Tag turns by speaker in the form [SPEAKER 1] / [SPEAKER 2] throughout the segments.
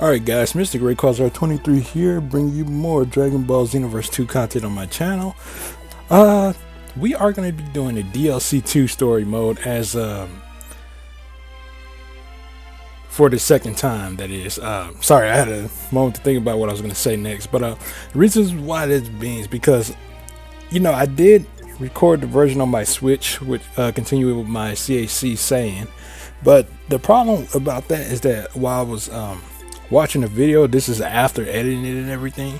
[SPEAKER 1] Alright guys, Mr. Great Quasar 23 here, bringing you more Dragon Ball Xenoverse 2 content on my channel. We are going to be doing a DLC 2 story mode as, for the second time, that is. Sorry, I had a moment to think about what I was going to say next, but, the reasons why this means because, I did record the version on my Switch, which, continuing with my CAC saying, but the problem about that is that while I was, watching the video, this is after editing it and everything.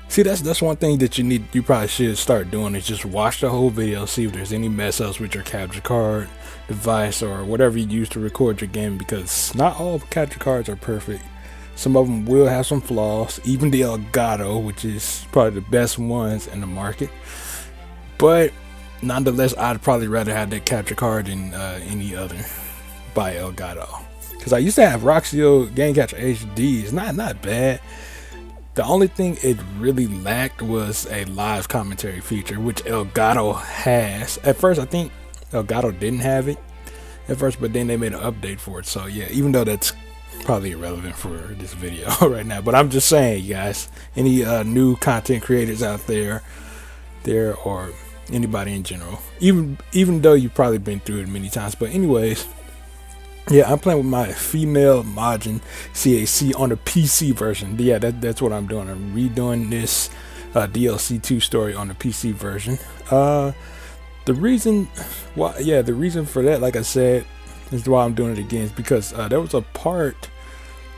[SPEAKER 1] See, that's one thing that you probably should start doing, is just watch the whole video, see if there's any mess ups with your capture card device or whatever you use to record your game, because not all capture cards are perfect. Some of them will have some flaws, even the Elgato, which is probably the best ones in the market, but nonetheless I'd probably rather have that capture card than any other by Elgato. Because I used to have Roxio Game Catcher HD. It's not bad. The only thing it really lacked was a live commentary feature, which Elgato has. At first, I think Elgato didn't have it at first, but then they made an update for it. So yeah, even though that's probably irrelevant for this video right now, but I'm just saying, you guys, any new content creators out there, or anybody in general, even though you've probably been through it many times, but anyways. Yeah, I'm playing with my female Majin CAC on the PC version. Yeah, that's what I'm doing. I'm redoing this DLC 2 story on the PC version. The reason for that, like I said, is why I'm doing it again, is because there was a part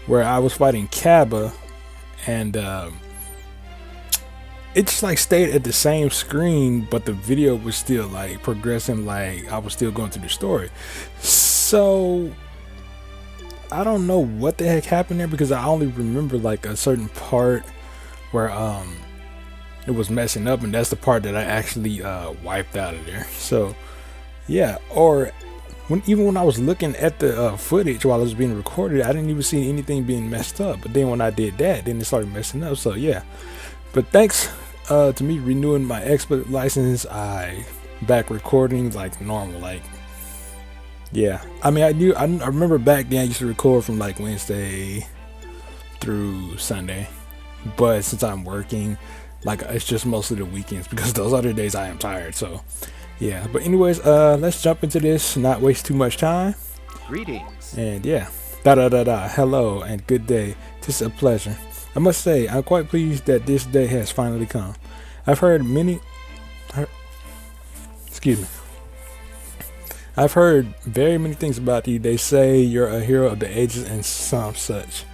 [SPEAKER 1] where I was fighting Kaba, and it just like stayed at the same screen, but the video was still like progressing, like I was still going through the story. So I don't know what the heck happened there, because I only remember like a certain part where it was messing up, and that's the part that I actually wiped out of there. So yeah, or even when I was looking at the footage while it was being recorded, I didn't even see anything being messed up. But then when I did that, then it started messing up. So yeah, but thanks to me renewing my expert license, I back recording like normal. Like, yeah, I mean, I remember back then I used to record from like Wednesday through Sunday, but since I'm working, like, it's just mostly the weekends, because those other days I am tired. So yeah, but anyways, let's jump into this, not waste too much time.
[SPEAKER 2] Greetings.
[SPEAKER 1] And yeah, hello and good day. This is a pleasure. I must say, I'm quite pleased that this day has finally come. I've heard very many things about you. They say you're a hero of the ages and some such.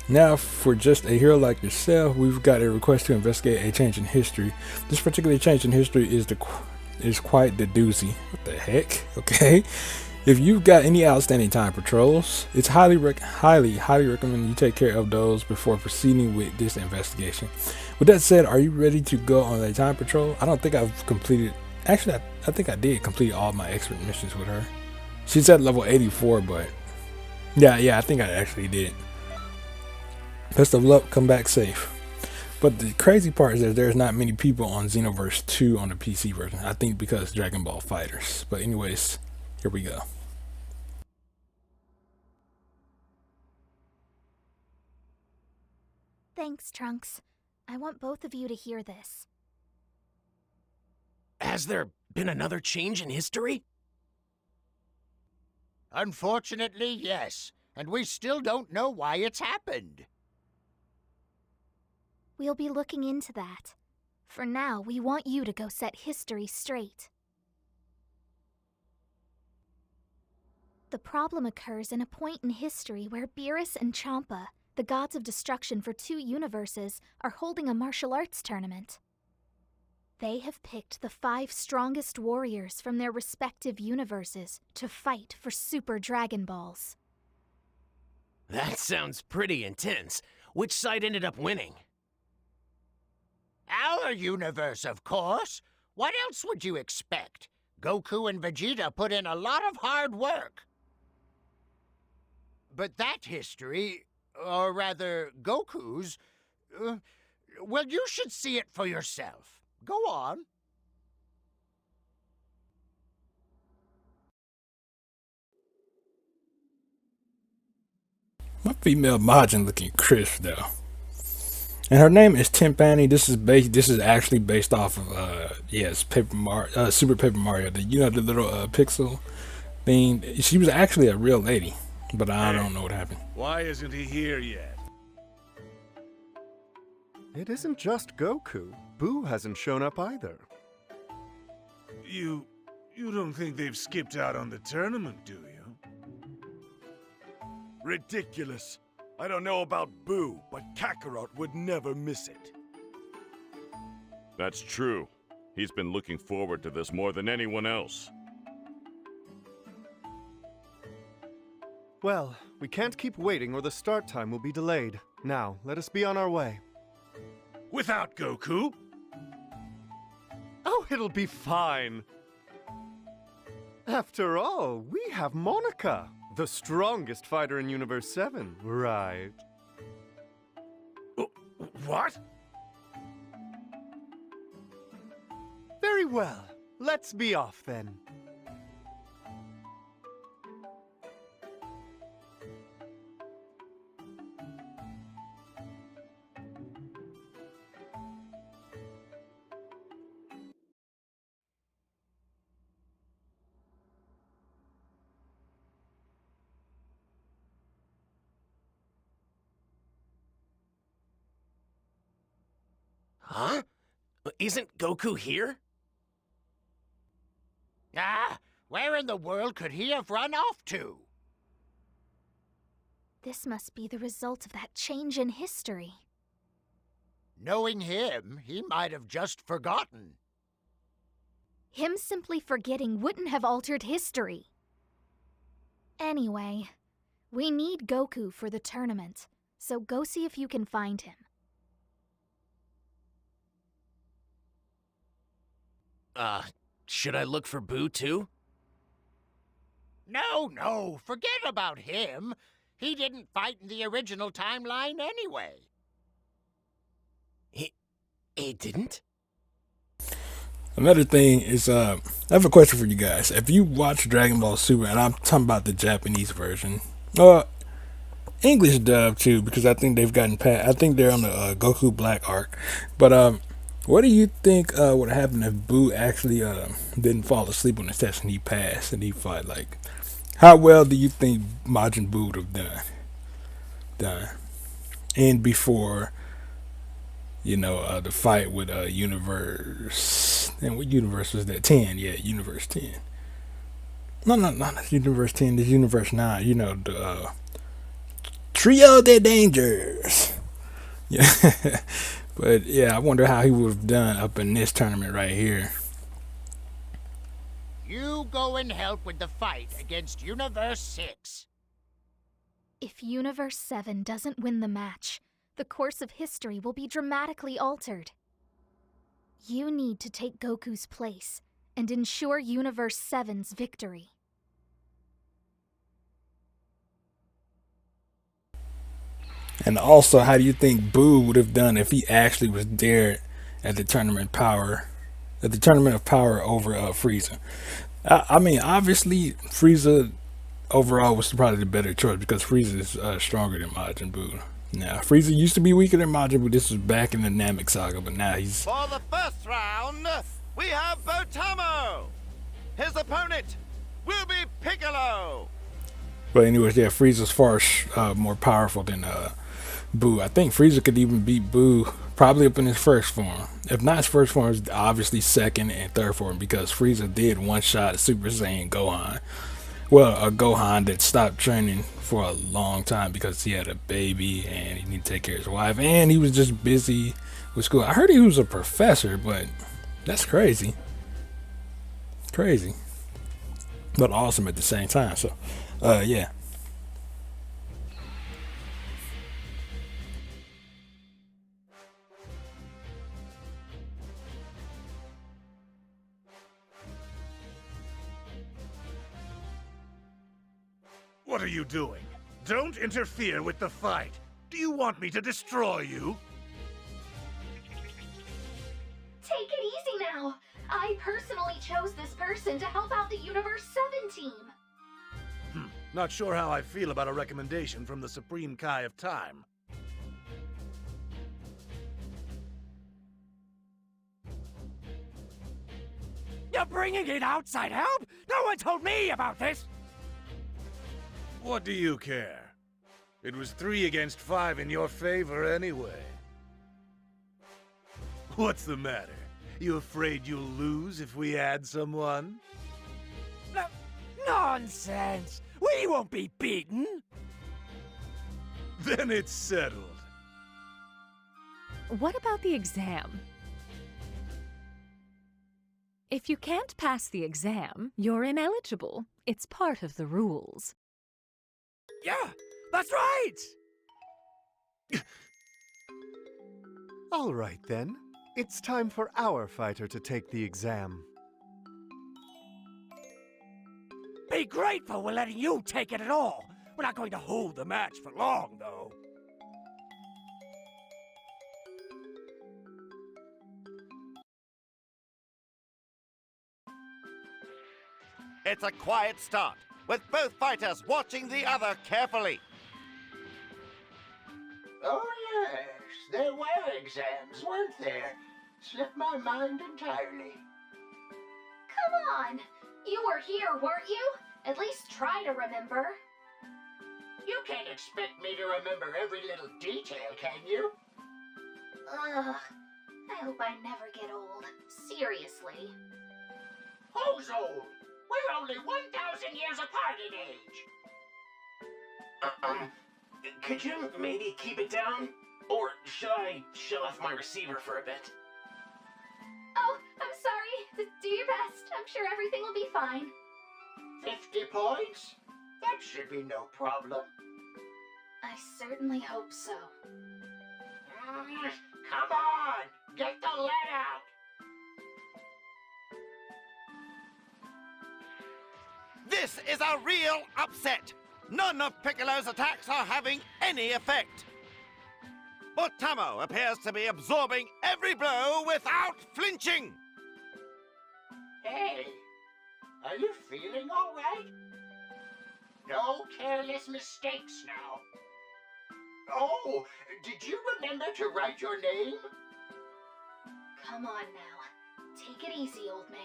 [SPEAKER 1] Now, for just a hero like yourself, we've got a request to investigate a change in history. This particular change in history is quite the doozy. What the heck? Okay. If you've got any outstanding time patrols, it's highly recommend you take care of those before proceeding with this investigation. With that said, are you ready to go on a time patrol? I don't think I've completed. Actually, I think I did complete all my expert missions with her. She's at level 84, but yeah, I think I actually did. Best of luck. Come back safe. But the crazy part is that there's not many people on Xenoverse 2 on the PC version. I think because Dragon Ball Fighters. But anyways, here we go.
[SPEAKER 3] Thanks, Trunks. I want both of you to hear this.
[SPEAKER 2] Has there been another change in history?
[SPEAKER 4] Unfortunately, yes. And we still don't know why it's happened.
[SPEAKER 3] We'll be looking into that. For now, we want you to go set history straight. The problem occurs in a point in history where Beerus and Champa, the gods of destruction for 2 universes, are holding a martial arts tournament. They have picked the 5 strongest warriors from their respective universes to fight for Super Dragon Balls.
[SPEAKER 2] That sounds pretty intense. Which side ended up winning?
[SPEAKER 4] Our universe, of course. What else would you expect? Goku and Vegeta put in a lot of hard work. But that history, or rather Goku's, well, you should see it for yourself. Go on.
[SPEAKER 1] My female Majin looking crisp though. And her name is Timpani. This is actually based off of yes, Super Paper Mario. The little pixel thing. She was actually a real lady, but I don't know what happened.
[SPEAKER 5] Why isn't he here yet?
[SPEAKER 6] It isn't just Goku. Boo hasn't shown up either.
[SPEAKER 5] You don't think they've skipped out on the tournament, do you?
[SPEAKER 7] Ridiculous. I don't know about Boo, but Kakarot would never miss it.
[SPEAKER 8] That's true. He's been looking forward to this more than anyone else.
[SPEAKER 6] Well, we can't keep waiting or the start time will be delayed. Now, let us be on our way.
[SPEAKER 5] Without Goku?
[SPEAKER 6] Oh, it'll be fine. After all, we have Monica, the strongest fighter in Universe 7, right?
[SPEAKER 5] What?
[SPEAKER 6] Very well. Let's be off then.
[SPEAKER 2] Huh? Isn't Goku here?
[SPEAKER 4] Ah, where in the world could he have run off to?
[SPEAKER 3] This must be the result of that change in history.
[SPEAKER 4] Knowing him, he might have just forgotten.
[SPEAKER 3] Him simply forgetting wouldn't have altered history. Anyway, we need Goku for the tournament, so go see if you can find him.
[SPEAKER 2] Should I look for Boo too?
[SPEAKER 4] No, forget about him. He didn't fight in the original timeline anyway.
[SPEAKER 2] He didn't?
[SPEAKER 1] Another thing is, I have a question for you guys. If you watch Dragon Ball Super, and I'm talking about the Japanese version, English dub too, because I think they've gotten past. I think they're on the Goku Black arc. But what do you think would happen if Boo actually didn't fall asleep on the test and he passed and he fought? Like, how well do you think Majin Buu would have done? And before, the fight with Universe. And what universe was that? 10, yeah, Universe 10. No, not Universe 10. This Universe 9. The Trio de Dangers. Yeah. But yeah, I wonder how he would have done up in this tournament right here.
[SPEAKER 4] You go and help with the fight against Universe 6.
[SPEAKER 3] If Universe 7 doesn't win the match, the course of history will be dramatically altered. You need to take Goku's place and ensure Universe 7's victory.
[SPEAKER 1] And also, how do you think Boo would have done if he actually was there at the tournament of power over Frieza? I mean, obviously, Frieza overall was probably the better choice because Frieza is stronger than Majin Buu. Now, Frieza used to be weaker than Majin Buu. This was back in the Namek saga, but now he's...
[SPEAKER 9] For the first round, we have Botamo. His opponent will be Piccolo.
[SPEAKER 1] But anyways, yeah, Frieza's far more powerful than Boo. I think Frieza could even beat Boo probably up in his first form. If not his first form, it's obviously second and third form because Frieza did one-shot Super Saiyan Gohan. Well, a Gohan that stopped training for a long time because he had a baby and he needed to take care of his wife and he was just busy with school. I heard he was a professor, but that's crazy. Crazy. But awesome at the same time. So, yeah.
[SPEAKER 5] What are you doing? Don't interfere with the fight. Do you want me to destroy you?
[SPEAKER 3] Take it easy now. I personally chose this person to help out the Universe 7 team.
[SPEAKER 5] Not sure how I feel about a recommendation from the Supreme Kai of Time.
[SPEAKER 2] You're bringing in outside help? No one told me about this!
[SPEAKER 5] What do you care? It was 3 against 5 in your favor anyway. What's the matter? You afraid you'll lose if we add someone?
[SPEAKER 2] No, nonsense! We won't be beaten!
[SPEAKER 5] Then it's settled.
[SPEAKER 10] What about the exam? If you can't pass the exam, you're ineligible. It's part of the rules.
[SPEAKER 2] Yeah, that's right!
[SPEAKER 6] All right, then. It's time for our fighter to take the exam.
[SPEAKER 2] Be grateful we're letting you take it at all. We're not going to hold the match for long, though.
[SPEAKER 9] It's a quiet start, with both fighters watching the other carefully.
[SPEAKER 4] Oh, yes. There were exams, weren't there? Slipped my mind entirely.
[SPEAKER 3] Come on! You were here, weren't you? At least try to remember.
[SPEAKER 4] You can't expect me to remember every little detail, can you?
[SPEAKER 3] Ugh. I hope I never get old. Seriously.
[SPEAKER 4] Who's old? We're only 1,000 years apart in age.
[SPEAKER 2] Could you maybe keep it down? Or should I shut off my receiver for a bit?
[SPEAKER 3] Oh, I'm sorry. Do your best. I'm sure everything will be fine.
[SPEAKER 4] 50 points? That should be no problem.
[SPEAKER 3] I certainly hope so.
[SPEAKER 4] Come on! Get the lead out!
[SPEAKER 9] This is a real upset. None of Piccolo's attacks are having any effect. Otamo appears to be absorbing every blow without flinching.
[SPEAKER 4] Hey, are you feeling all right? No careless mistakes now. Oh, did you remember to write your name?
[SPEAKER 3] Come on now. Take it easy, old man.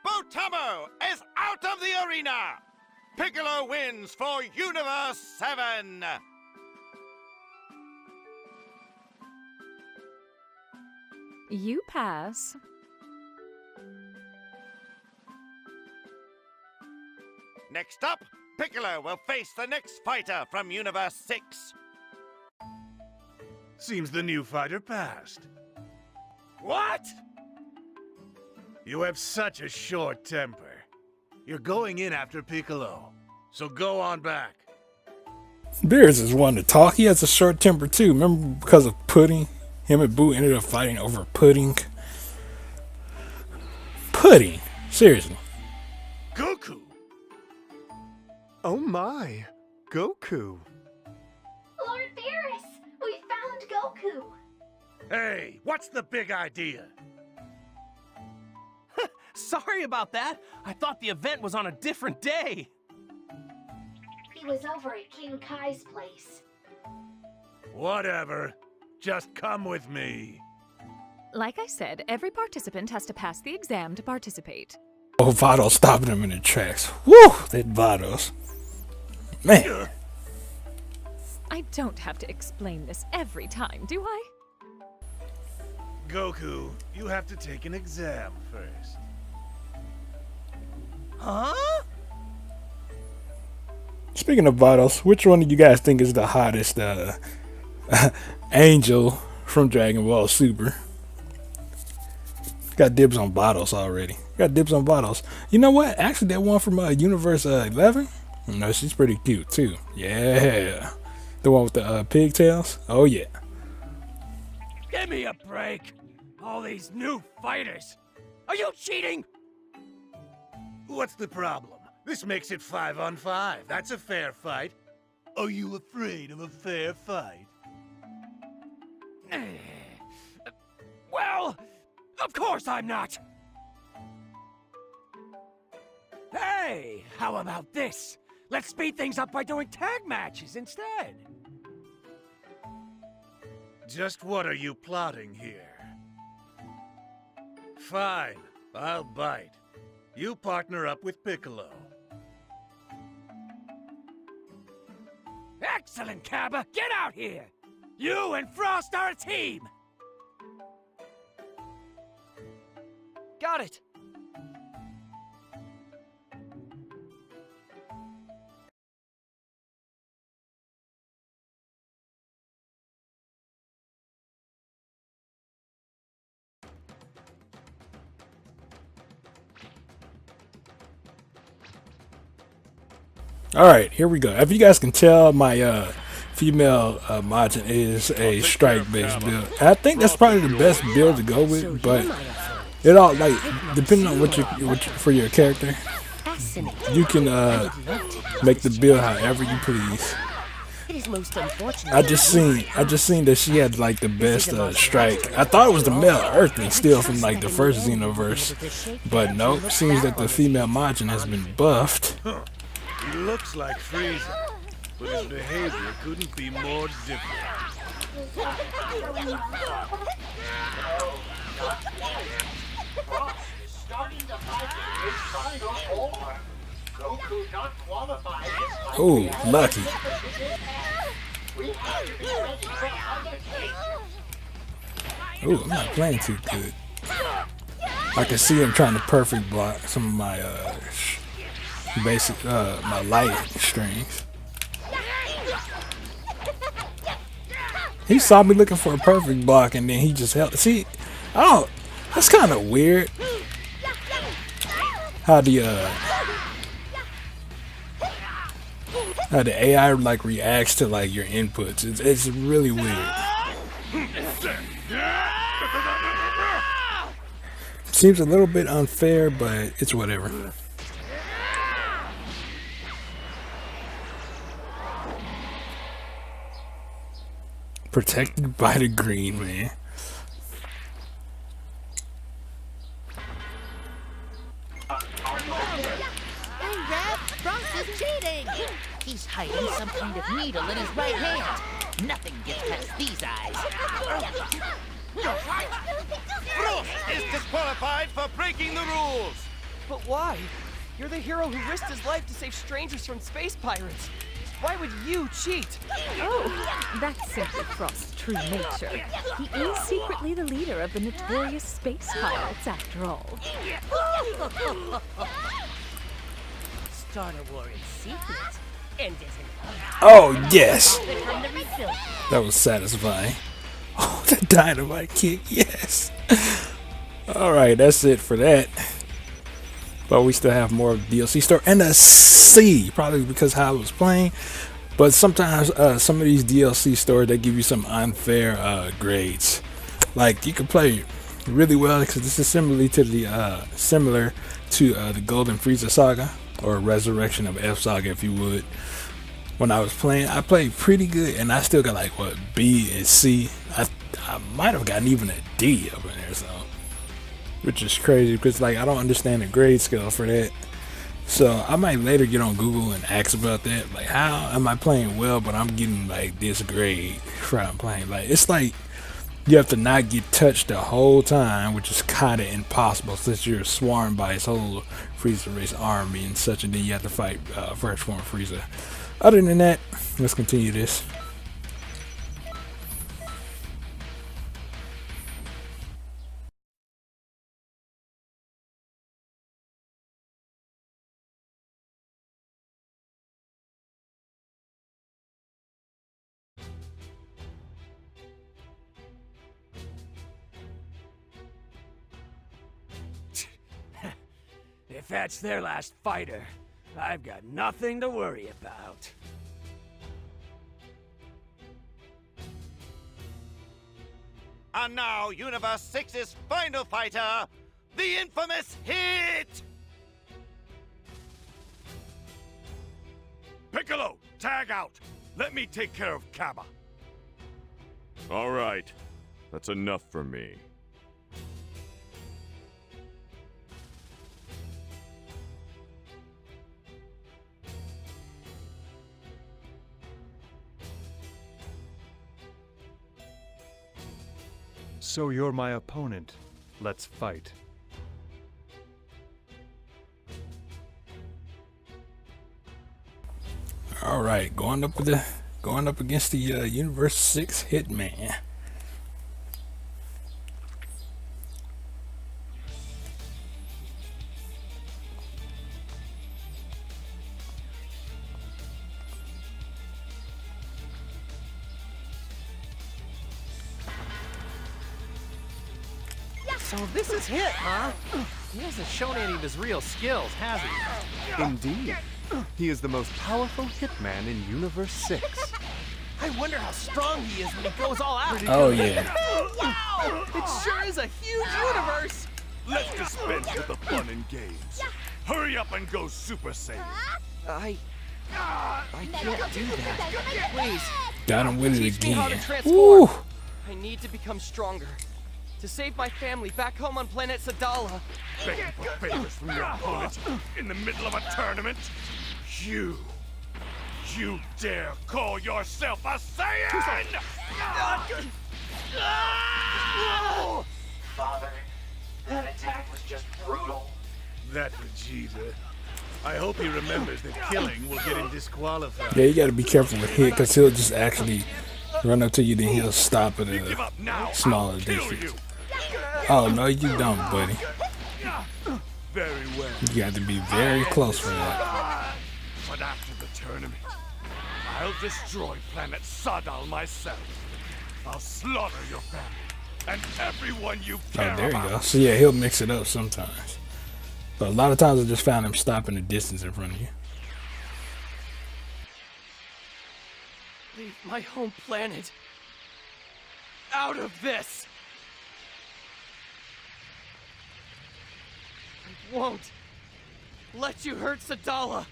[SPEAKER 9] Otamo is out of the arena. Piccolo wins for Universe 7.
[SPEAKER 10] You pass.
[SPEAKER 9] Next up, Piccolo will face the next fighter from Universe 6.
[SPEAKER 5] Seems the new fighter passed.
[SPEAKER 2] What?
[SPEAKER 5] You have such a short temper. You're going in after Piccolo, so go on back.
[SPEAKER 1] Beerus is one to talk. He has a short temper too. Remember, because of pudding? Him and Boo ended up fighting over pudding. Pudding? Seriously.
[SPEAKER 5] Goku!
[SPEAKER 6] Oh my, Goku.
[SPEAKER 3] Lord Beerus! We found Goku!
[SPEAKER 5] Hey, what's the big idea?
[SPEAKER 2] Sorry about that. I thought the event was on a different day.
[SPEAKER 3] He was over at King Kai's place.
[SPEAKER 5] Whatever. Just come with me.
[SPEAKER 10] Like I said, every participant has to pass the exam to participate.
[SPEAKER 1] Oh, Vados stopping him in the tracks. Woo! That Vados. Man.
[SPEAKER 10] I don't have to explain this every time, do I?
[SPEAKER 5] Goku, you have to take an exam first.
[SPEAKER 2] Huh?
[SPEAKER 1] Speaking of Vados, which one do you guys think is the hottest angel from Dragon Ball Super? Got dibs on Vados already. Got dibs on Vados. You know what? Actually, that one from Universe 11? No, she's pretty cute too. Yeah. The one with the pigtails? Oh, yeah.
[SPEAKER 2] Give me a break. All these new fighters. Are you cheating?
[SPEAKER 5] What's the problem? This makes it 5-on-5. That's a fair fight. Are you afraid of a fair fight?
[SPEAKER 2] Well, of course I'm not. Hey, how about this? Let's speed things up by doing tag matches instead.
[SPEAKER 5] Just what are you plotting here? Fine, I'll bite. You partner up with Piccolo.
[SPEAKER 2] Excellent, Cabba! Get out here! You and Frost are a team!
[SPEAKER 11] Got it!
[SPEAKER 1] All right, here we go. If you guys can tell, my female Majin is a strike-based build. I think that's probably the best build to go with, but it all like depending on what you for your character, you can make the build however you please. I just seen that she had like the best strike. I thought it was the male Earthling still from like the first Xenoverse, but nope. Seems that the female Majin has been buffed.
[SPEAKER 5] He looks like Frieza, but his behavior couldn't be more different.
[SPEAKER 4] Frost is starting to fight his final form. Goku not qualified.
[SPEAKER 1] Oh, lucky.
[SPEAKER 4] We have to be ready for other things.
[SPEAKER 1] Oh, I'm not playing too good. I can see him trying to perfect block some of my basic my light strings. He saw me looking for a perfect block and then he just held. See, I don't. That's kind of weird. How the AI like reacts to like your inputs. It's really weird. Seems a little bit unfair, but it's whatever. Protected by the green man.
[SPEAKER 12] Hey, Rev, Frost is cheating! He's hiding some kind of needle in his right hand. Nothing gets past these eyes.
[SPEAKER 9] Frost is disqualified for breaking the rules!
[SPEAKER 11] But why? You're the hero who risked his life to save strangers from space pirates. Why would you cheat?
[SPEAKER 10] Oh, that's simply Frost's true nature. He is secretly the leader of the notorious space pirates, after all.
[SPEAKER 12] Start a war in secret. And isn't
[SPEAKER 1] Oh yes, that was satisfying. Oh, the dynamite kick, yes. All right, that's it for that. But we still have more of the DLC story and a C, probably because how I was playing. But sometimes some of these DLC stories, they give you some unfair grades. Like you can play really well because this is similar to the Golden Frieza Saga or Resurrection of F Saga, if you would. When I was playing, I played pretty good, and I still got like what B and C. I might have gotten even a D up in there, so. Which is crazy because like I don't understand the grade scale for that. So I might later get on Google and ask about that. Like how am I playing well but I'm getting like this grade for how I'm playing? Like it's like you have to not get touched the whole time, which is kinda impossible since you're swarmed by his whole Frieza race army and such, and then you have to fight first form Frieza. Other than that, let's continue this.
[SPEAKER 2] If that's their last fighter, I've got nothing to worry about.
[SPEAKER 9] And now, Universe 6's final fighter, the infamous Hit!
[SPEAKER 7] Piccolo, tag out! Let me take care of Kaba.
[SPEAKER 8] All right. That's enough for me.
[SPEAKER 13] So you're my opponent. Let's fight.
[SPEAKER 1] All right, going up against the Universe 6 Hitman.
[SPEAKER 11] So this is Hit, huh? He hasn't shown any of his real skills, has he?
[SPEAKER 6] Indeed. He is the most powerful hitman in Universe 6.
[SPEAKER 11] I wonder how strong he is when he goes all out.
[SPEAKER 1] Oh, yeah.
[SPEAKER 11] Wow! It sure is a huge universe!
[SPEAKER 7] Let's dispense with the fun and games. Hurry up and go Super Saiyan.
[SPEAKER 11] I can't do that. Please.
[SPEAKER 1] Got him with it
[SPEAKER 11] Teach me how to
[SPEAKER 1] again.
[SPEAKER 11] transform.
[SPEAKER 1] Woo!
[SPEAKER 11] I need to become stronger. To save my family back home on planet Sadala.
[SPEAKER 7] Begging for favors from your opponent in the middle of a tournament? You dare call yourself a Saiyan?
[SPEAKER 4] Father, that attack was just brutal.
[SPEAKER 5] That Vegeta. I hope he remembers that killing will get him disqualified.
[SPEAKER 1] Yeah, you gotta be careful with Hit, because he'll just actually run up to you, then he'll stop at a smaller distance. Oh, no, you don't, buddy.
[SPEAKER 5] Very well.
[SPEAKER 1] You got to be very close for that.
[SPEAKER 5] But after the tournament, I'll destroy planet Sadal myself. I'll slaughter your family and everyone you care
[SPEAKER 1] Oh, there you
[SPEAKER 5] about.
[SPEAKER 1] go. So, yeah, he'll mix it up sometimes. But a lot of times I just found him stopping the distance in front of you.
[SPEAKER 11] Leave my home planet out of this! I won't let you hurt Sadala!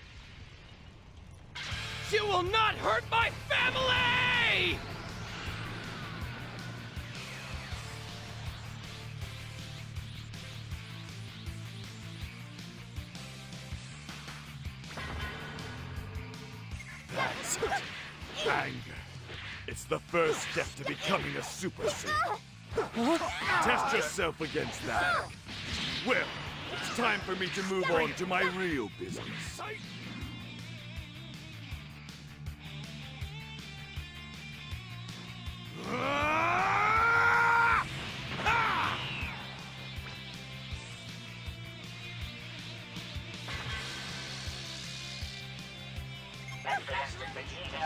[SPEAKER 11] You will not hurt my family!
[SPEAKER 5] That's it. Anger. It's the first step to becoming a Super Saiyan. Test yourself against that. Well, it's time for me to move on to my real business.
[SPEAKER 4] That blasted Vegeta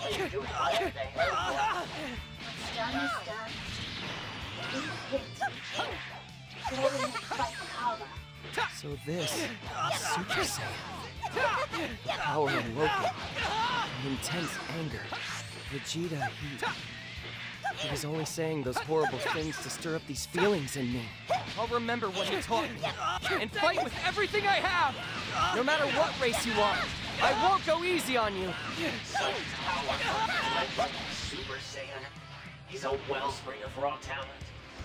[SPEAKER 4] can't do whatever the hell he wants.
[SPEAKER 14] Done is done. Hit. Go and fight Kaba.
[SPEAKER 11] So this is Super Saiyan. Power awoken. An intense anger. Vegeta, he was only saying those horrible things to stir up these feelings in me. I'll remember what he taught me. And fight with everything I have! No matter what race you are, I won't go easy on you!
[SPEAKER 4] Super Saiyan. He's a wellspring of raw talent.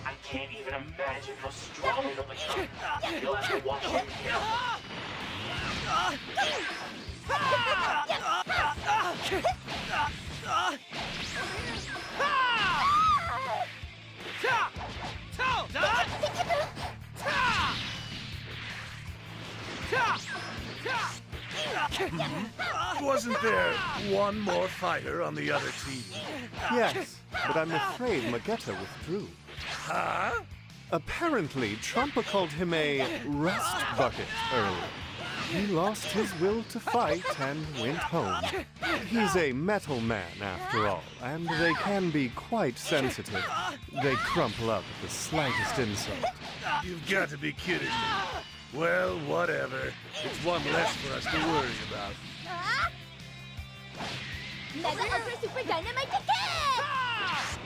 [SPEAKER 4] I can't even imagine how strong he'll become. You'll have to watch him carefully.
[SPEAKER 5] Wasn't there one more fighter on the other team?
[SPEAKER 6] Yes, but I'm afraid Magetta withdrew.
[SPEAKER 5] Huh?
[SPEAKER 6] Apparently, Trumpa called him a rust bucket earlier. He lost his will to fight and went home. He's a metal man, after all, and they can be quite sensitive. They crumple up at the slightest insult.
[SPEAKER 5] You've got to be kidding me. Well, whatever. It's one less for us to worry about.
[SPEAKER 14] Mega Ultra Super Dynamite Attack!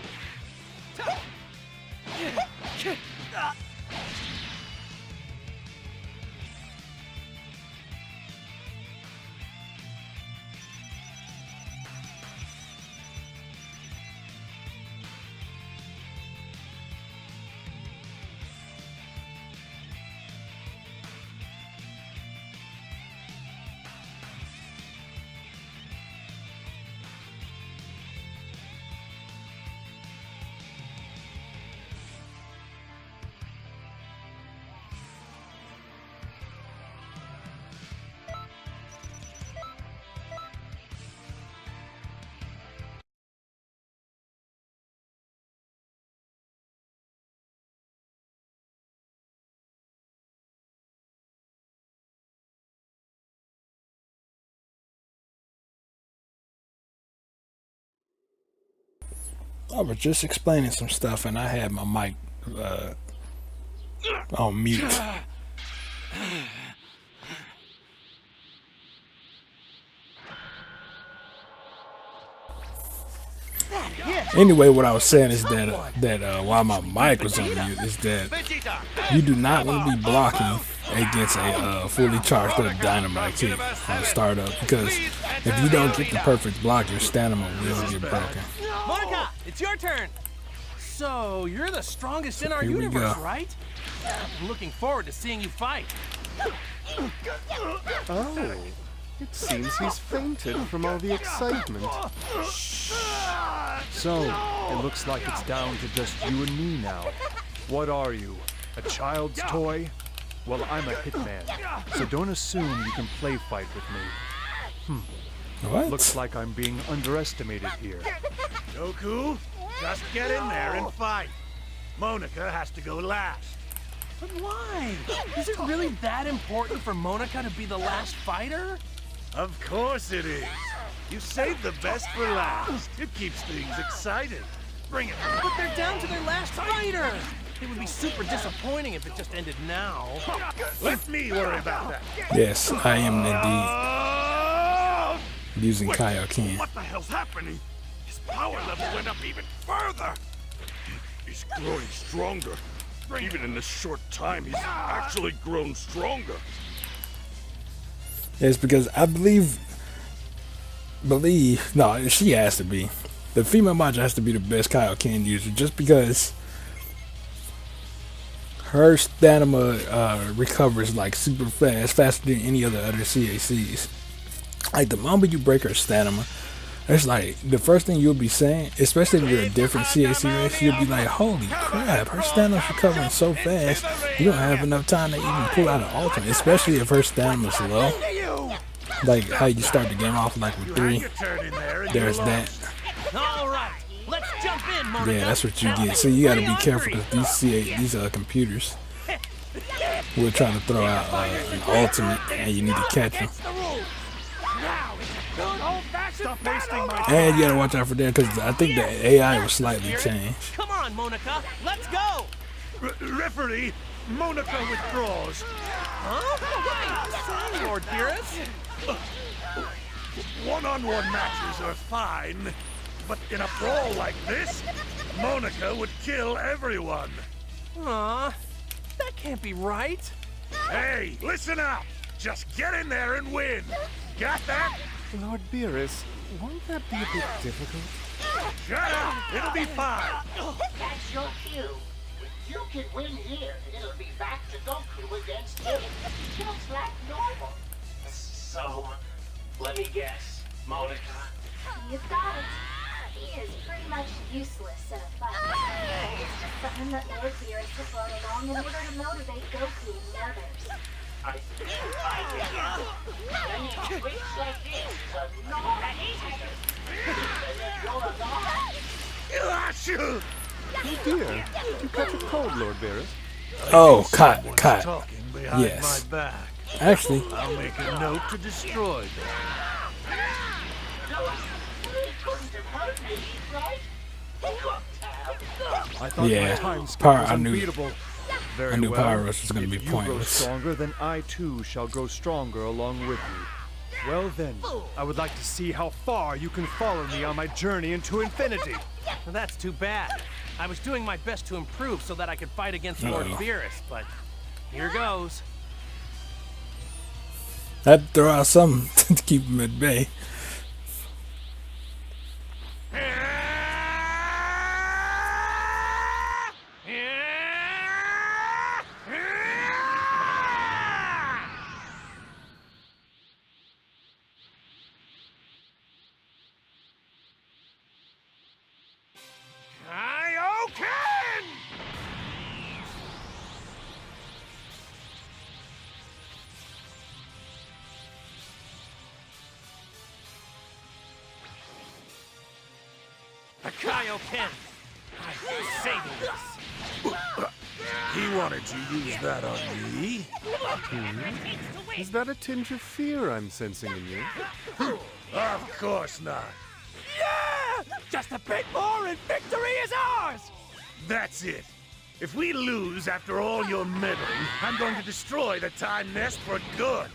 [SPEAKER 1] I was just explaining some stuff and I had my mic on mute. Anyway, what I was saying is that while my mic was on mute, is that you do not want to be blocking against a fully charged up dynamite kick on startup, because if you don't get the perfect block, your stamina will get broken.
[SPEAKER 2] Monica, it's your turn. So you're the strongest in our
[SPEAKER 1] Here we
[SPEAKER 2] universe,
[SPEAKER 1] go.
[SPEAKER 2] right? I'm looking forward to seeing you fight.
[SPEAKER 6] Oh, it seems he's fainted from all the excitement.
[SPEAKER 13] So, it looks like it's down to just you and me now. What are you? A child's toy? Well, I'm a hitman, so don't assume you can play fight with me.
[SPEAKER 1] What?
[SPEAKER 13] Looks like I'm being underestimated here.
[SPEAKER 7] Goku, just get in there and fight. Monica has to go last.
[SPEAKER 2] But why? Is it really that important for Monica to be the last fighter?
[SPEAKER 7] Of course it is. You save the best for last. It keeps things exciting. Bring it.
[SPEAKER 2] But they're down to their last fighter. It would be super disappointing if it just ended now.
[SPEAKER 7] Let me worry about that.
[SPEAKER 1] Yes, I am indeed using
[SPEAKER 7] Wait,
[SPEAKER 1] Kaioken.
[SPEAKER 7] what the hell's happening? His power level went up even further.
[SPEAKER 8] He's growing stronger. Even in this short time, he's actually grown stronger.
[SPEAKER 1] It's because I believe, no, she has to be. The female Majin has to be the best Kaioken user, just because her stamina recovers like super fast, faster than any other CACs. Like the moment you break her stamina, it's like the first thing you'll be saying, especially if you're a different CAC race, you'll be like, holy crap, her stamina's recovering so fast, you don't have enough time to even pull out an alternate, especially if her stamina's low. Like how you start the game off like with 3. There's that.
[SPEAKER 2] All right, let's jump in, Monica.
[SPEAKER 1] Yeah, that's what you get. So you gotta be careful, because these computers will try to throw out an ultimate and you need to catch them. And you gotta watch out for that, because I think the AI was slightly changed.
[SPEAKER 2] Come on, Monica, let's go.
[SPEAKER 7] Referee, Monica withdraws.
[SPEAKER 2] Huh? Sorry, Lord Beerus.
[SPEAKER 7] One-on-one matches are fine, but in a brawl like this, Monica would kill everyone.
[SPEAKER 2] Aw, that can't be right.
[SPEAKER 7] Hey, listen up. Just get in there and win. Got that?
[SPEAKER 6] Lord Beerus, won't that be a bit difficult?
[SPEAKER 7] Shut up! It'll be fine.
[SPEAKER 4] That's your cue. If you can win here, it'll be back to Goku against him. Just like normal. So, let me guess, Monica.
[SPEAKER 14] You've got it. He is pretty much useless in a fight. It's just something that Lord Beerus has brought along in order to motivate Goku and the others.
[SPEAKER 4] I get it. Any tricks like this is a normal tactic. You're a god.
[SPEAKER 6] Oh dear, did you catch a cold, Lord Beerus?
[SPEAKER 1] Oh, cut.
[SPEAKER 7] Talking behind
[SPEAKER 1] Yes.
[SPEAKER 7] my back.
[SPEAKER 1] Actually,
[SPEAKER 7] I'll make a note to destroy them.
[SPEAKER 13] I thought
[SPEAKER 1] Yeah,
[SPEAKER 13] my time skip
[SPEAKER 1] power-
[SPEAKER 13] was
[SPEAKER 1] I knew-
[SPEAKER 13] unbeatable. Very
[SPEAKER 1] I knew
[SPEAKER 13] well.
[SPEAKER 1] Power Rush was gonna be
[SPEAKER 13] If you grow
[SPEAKER 1] pointless.
[SPEAKER 13] stronger, then I too shall grow stronger along with you. Well then, I would like to see how far you can follow me on my journey into infinity.
[SPEAKER 2] Well, that's too bad. I was doing my best to improve so that I could fight against Lord Beerus, but here goes.
[SPEAKER 1] I'd throw out something to keep him at bay.
[SPEAKER 7] Kaioken!
[SPEAKER 2] A Kaioken. I'm saving this.
[SPEAKER 7] He wanted to use that on me.
[SPEAKER 6] Is that a tinge of fear I'm sensing in you?
[SPEAKER 7] Of course not.
[SPEAKER 2] Yeah! Just a bit more and victory
[SPEAKER 7] That's it. If we lose after all your meddling, I'm going to destroy the Time Nest for good.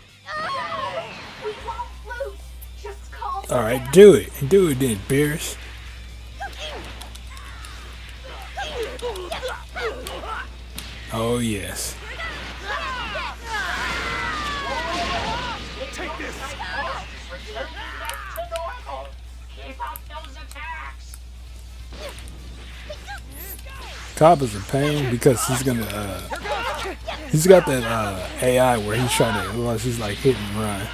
[SPEAKER 14] We won't lose. Just calm
[SPEAKER 1] All right,
[SPEAKER 14] down.
[SPEAKER 1] do it. Do it then, Beerus. Oh, yes.
[SPEAKER 7] Take this!
[SPEAKER 4] Returning back to normal. Keep up those attacks.
[SPEAKER 1] Cobb is a pain because he's gonna he's got that AI where he's trying to, well, he's like hit and run.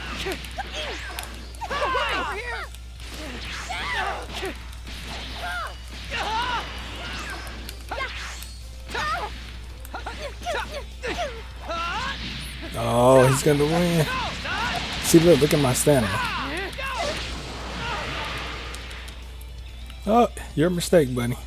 [SPEAKER 1] Oh, he's gonna win. See, look at my stamina. Oh, your mistake, buddy.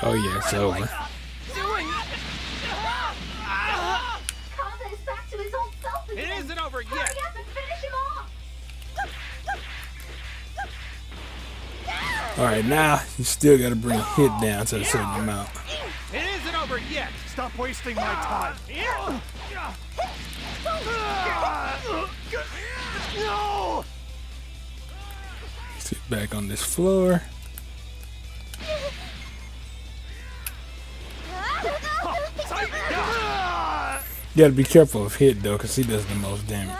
[SPEAKER 1] Oh yeah, it's over.
[SPEAKER 14] Kanda is back to his old self again.
[SPEAKER 9] It isn't over
[SPEAKER 14] Hurry
[SPEAKER 9] yet.
[SPEAKER 14] up and finish him off.
[SPEAKER 1] All right, now you still gotta bring hit down to a certain amount.
[SPEAKER 9] It isn't over yet.
[SPEAKER 7] Stop wasting my time. No!
[SPEAKER 1] Sit back on this floor. You gotta be careful of hit though, cause he does the most damage.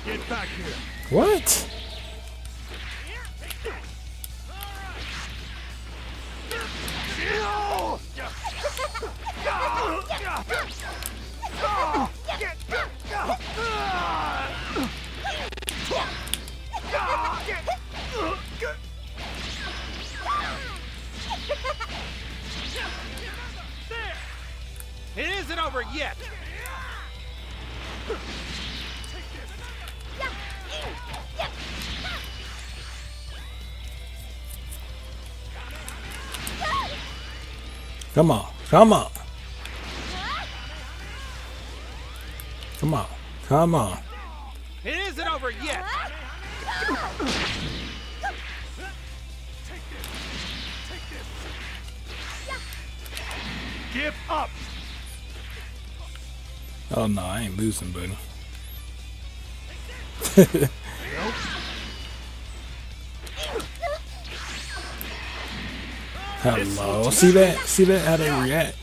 [SPEAKER 7] Get back here.
[SPEAKER 1] What?
[SPEAKER 7] No!
[SPEAKER 9] It isn't over yet.
[SPEAKER 1] Come on, come on. Come on, come on.
[SPEAKER 9] It isn't over yet.
[SPEAKER 7] Give up!
[SPEAKER 1] Oh no, I ain't losing, buddy. Hello. See that? See that? How they react?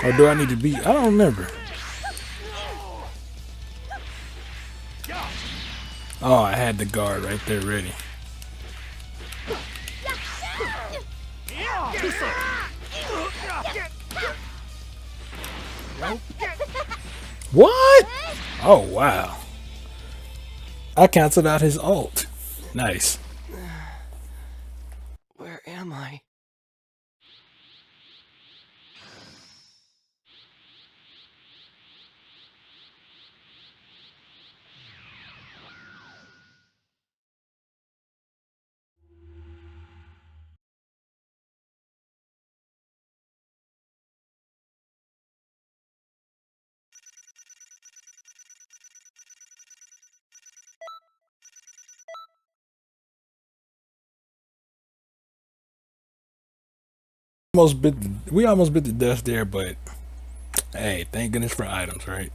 [SPEAKER 1] Or do I need to be? I don't remember. Oh, I had the guard right there ready. What? Oh, wow. I canceled out his ult. Nice.
[SPEAKER 11] Where am I?
[SPEAKER 1] We almost bit the dust there, but hey, thank goodness for items, right?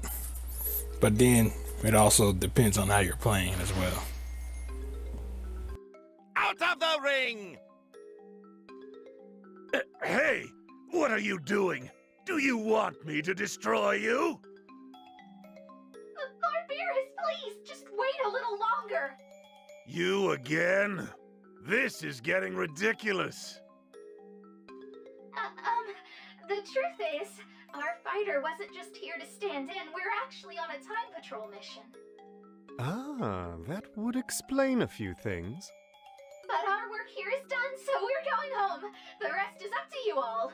[SPEAKER 1] But then it also depends on how you're playing as well.
[SPEAKER 9] Out of the ring!
[SPEAKER 7] Hey! What are you doing?
[SPEAKER 5] Do you want me to destroy you?
[SPEAKER 14] Lord Beerus, please, just wait a little longer.
[SPEAKER 5] You again? This is getting ridiculous.
[SPEAKER 14] The truth is, our fighter wasn't just here to stand in. We're actually on a time patrol mission.
[SPEAKER 6] Ah, that would explain a few things.
[SPEAKER 14] But our work here is done, so we're going home. The rest is up to you all.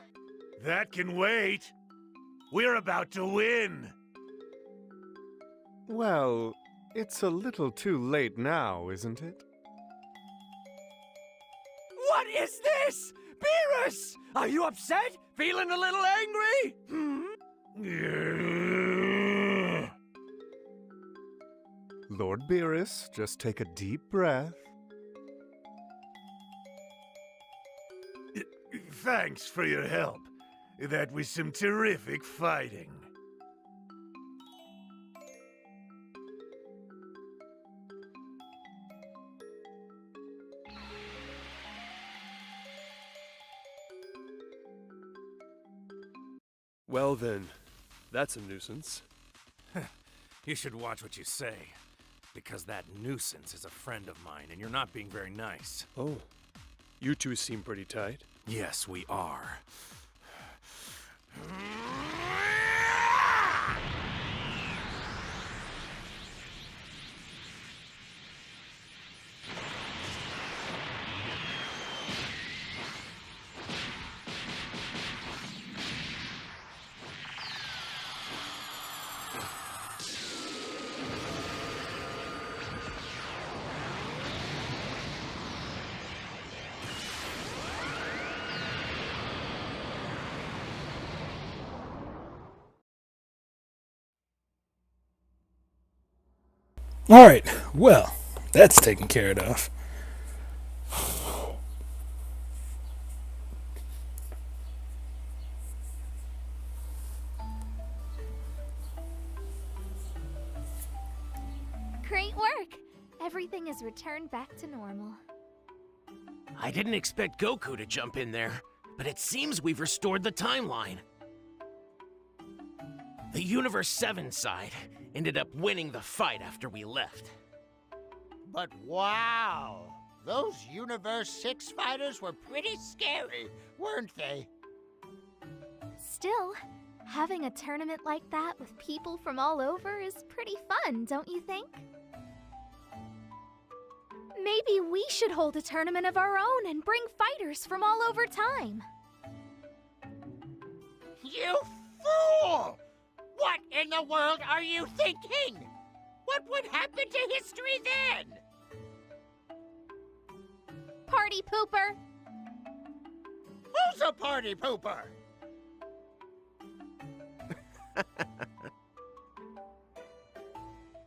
[SPEAKER 5] That can wait. We're about to win.
[SPEAKER 6] Well, it's a little too late now, isn't it?
[SPEAKER 2] What is this? Beerus! Are you upset? Feeling a little angry?
[SPEAKER 6] Lord Beerus, just take a deep breath.
[SPEAKER 5] Thanks for your help. That was some terrific fighting.
[SPEAKER 13] Well then, that's a nuisance.
[SPEAKER 2] You should watch what you say, because that nuisance is a friend of mine, and you're not being very nice.
[SPEAKER 13] Oh, you two seem pretty tight.
[SPEAKER 2] Yes, we are.
[SPEAKER 1] Alright, well, that's taken care of.
[SPEAKER 3] Great work! Everything is returned back to normal.
[SPEAKER 2] I didn't expect Goku to jump in there, but it seems we've restored the timeline. The Universe 7 side ended up winning the fight after we left.
[SPEAKER 4] But wow, those Universe 6 fighters were pretty scary, weren't they?
[SPEAKER 3] Still, having a tournament like that with people from all over is pretty fun, don't you think? Maybe we should hold a tournament of our own and bring fighters from all over time.
[SPEAKER 4] You fool! What in the world are you thinking? What would happen to history then?
[SPEAKER 3] Party pooper!
[SPEAKER 4] Who's a party pooper?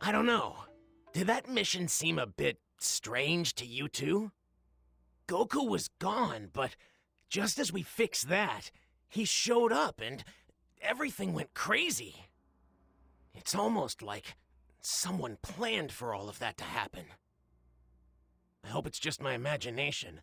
[SPEAKER 2] I don't know. Did that mission seem a bit strange to you two? Goku was gone, but just as we fixed that, he showed up and everything went crazy. It's almost like someone planned for all of that to happen. I hope it's just my imagination.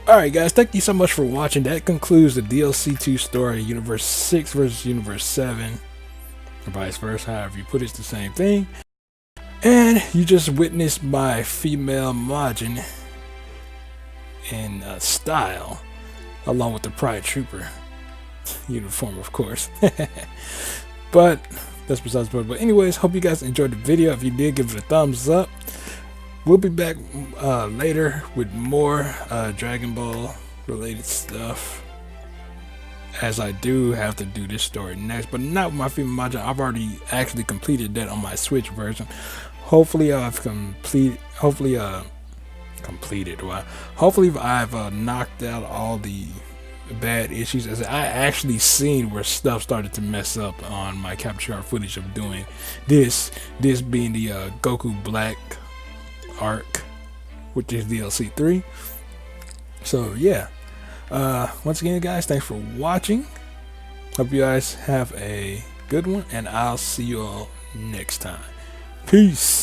[SPEAKER 1] Alright guys, thank you so much for watching. That concludes the DLC 2 story, Universe 6 versus Universe 7. Or vice versa, however you put it, it's the same thing. And you just witnessed my female Majin in style, along with the Pride Trooper uniform, of course. But that's besides the point. But anyways, hope you guys enjoyed the video. If you did, give it a thumbs up. We'll be back later with more Dragon Ball related stuff, as I do have to do this story next, but not with my female Majin. I've already actually completed that on my Switch version. Hopefully I've hopefully I've knocked out all the bad issues, as I actually seen where stuff started to mess up on my capture card footage of doing this being the Goku Black arc, which is DLC 3. So yeah, Once again, guys, thanks for watching. Hope you guys have a good one, and I'll see you all next time. Peace.